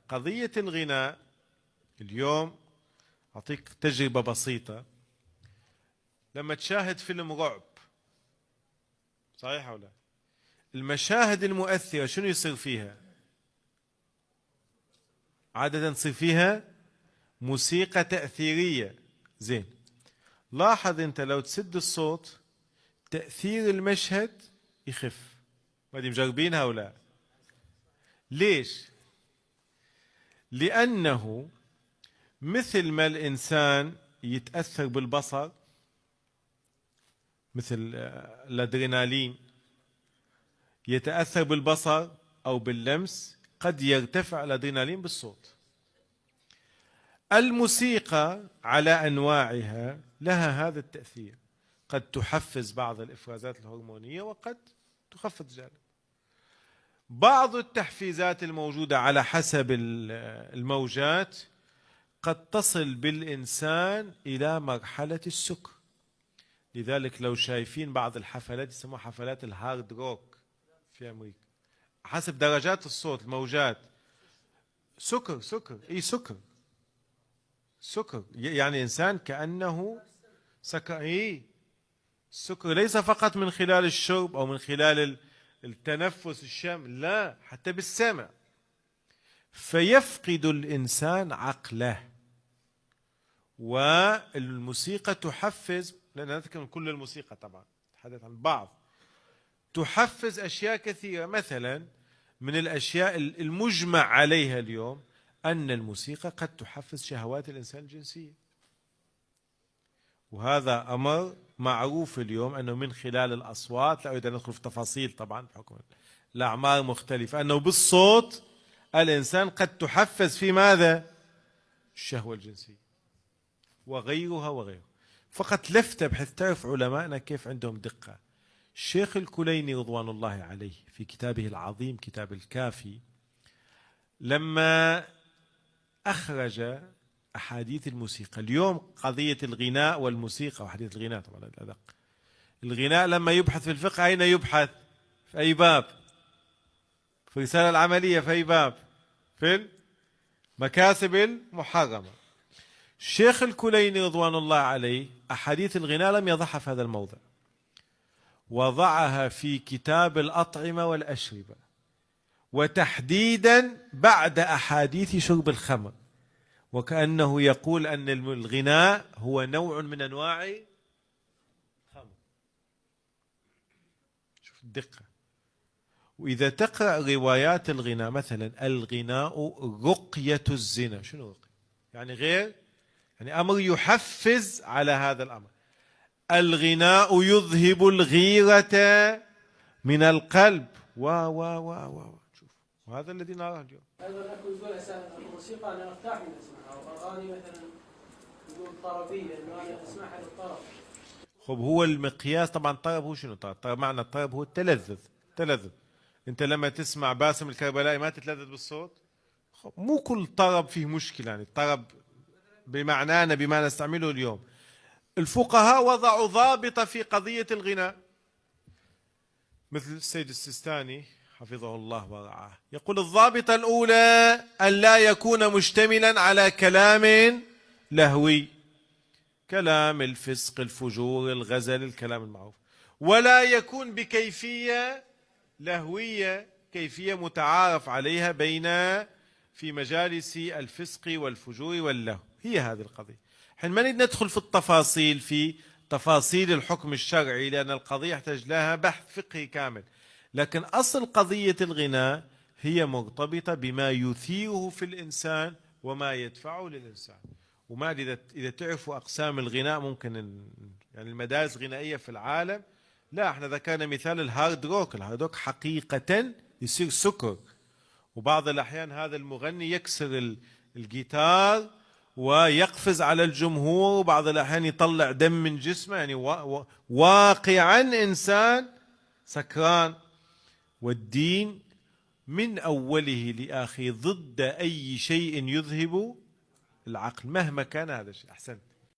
قضية الغناء اليوم أعطيك تجربة بسيطة. لما تشاهد فيلم رعب، صحيح أو لا؟ المشاهد المؤثرة شنو يصير فيها؟ عادة تصير فيها موسيقى تأثيرية. زين، لاحظ أنت لو تسد الصوت تأثير المشهد يخف. ما دي مجربينها ولا؟ ليش؟ لأنه مثل ما الإنسان يتأثر بالبصر، مثل الأدرينالين يتأثر بالبصر أو باللمس، قد يرتفع الأدرينالين بالصوت. الموسيقى على أنواعها لها هذا التأثير، قد تحفز بعض الإفرازات الهرمونية وقد تخفض ذلك. بعض التحفيزات الموجودة على حسب الموجات قد تصل بالإنسان إلى مرحلة السكر. لذلك لو شايفين بعض الحفلات يسموها حفلات الهارد روك في أمريكا، حسب درجات الصوت الموجات، سكر سكر اي سكر سكر، يعني إنسان كأنه سكر. اي السكر ليس فقط من خلال الشرب أو من خلال التنفس الشم، لا، حتى بالسمع. فيفقد الإنسان عقله. والموسيقى تحفز، لا نتكلم كل الموسيقى طبعا، نتحدث عن بعض، تحفز أشياء كثيرة. مثلا من الأشياء المجمع عليها اليوم أن الموسيقى قد تحفز شهوات الإنسان الجنسية، وهذا أمر معروف اليوم أنه من خلال الأصوات، لا أريد أن ندخل في تفاصيل طبعا بحكم الأعمار مختلفة، أنه بالصوت الإنسان قد تحفز في ماذا؟ الشهوة الجنسية وغيرها وغيرها. فقط لفتة بحيث تعرف علمائنا كيف عندهم دقة. الشيخ الكليني رضوان الله عليه في كتابه العظيم كتاب الكافي، لما أخرج أحاديث الموسيقى، اليوم قضية الغناء والموسيقى، وحديث الغناء طبعا الأدق، الغناء لما يبحث في الفقه أين يبحث؟ في أي باب؟ في الرسالة العملية في أي باب؟ في المكاسب المحرمة. الشيخ الكليني رضوان الله عليه أحاديث الغناء لم يضعها في هذا الموضع، وضعها في كتاب الأطعمة والأشربة، وتحديدا بعد أحاديث شرب الخمر، وكأنه يقول أن الغناء هو نوع من أنواع الخمر. شوف الدقة. وإذا تقرأ روايات الغناء، مثلا الغناء رقية الزنا، شنو رقية؟ يعني غير، يعني أمر يحفز على هذا الأمر. الغناء يذهب الغيرة من القلب شوف، وهذا الذي نراه اليوم. أيضا يقول الموسيقى أنا أرتاح من أسمعها، وأغاني مثلا يقول طربية إنه أنا أسمعها للطرب. خب هو المقياس طبعا. الطرب هو شنو؟ طرب معنى الطرب هو التلذذ. تلذذ. أنت لما تسمع باسم الكربلائي ما تتلذذ بالصوت؟ خب مو كل طرب فيه مشكلة، يعني الطرب بمعنانا بما نستعمله اليوم. الفقهاء وضعوا ضابط في قضية الغناء، مثل السيد السيستاني حفظه الله ورعاه، يقول الضابطة الأولى أن لا يكون مشتملا على كلام لهوي، كلام الفسق الفجور الغزل الكلام المعروف، ولا يكون بكيفية لهوية، كيفية متعارف عليها بين في مجالس الفسق والفجور واللهو. هي هذه القضية. حين ما ندخل في التفاصيل، في تفاصيل الحكم الشرعي، لأن القضية يحتاج لها بحث فقهي كامل، لكن أصل قضية الغناء هي مرتبطة بما يثيره في الإنسان وما يدفعه للإنسان. وما إذا تعرفوا أقسام الغناء ممكن يعني المدارس الغنائية في العالم، لا احنا ذكرنا مثال الهارد روك. الهارد روك حقيقة يصير سكر، وبعض الأحيان هذا المغني يكسر الجيتار ويقفز على الجمهور، وبعض الأحيان يطلع دم من جسمه، يعني واقعا إنسان سكران. والدين من أوله لآخره ضد أي شيء يذهب العقل مهما كان هذا الشيء. أحسنت.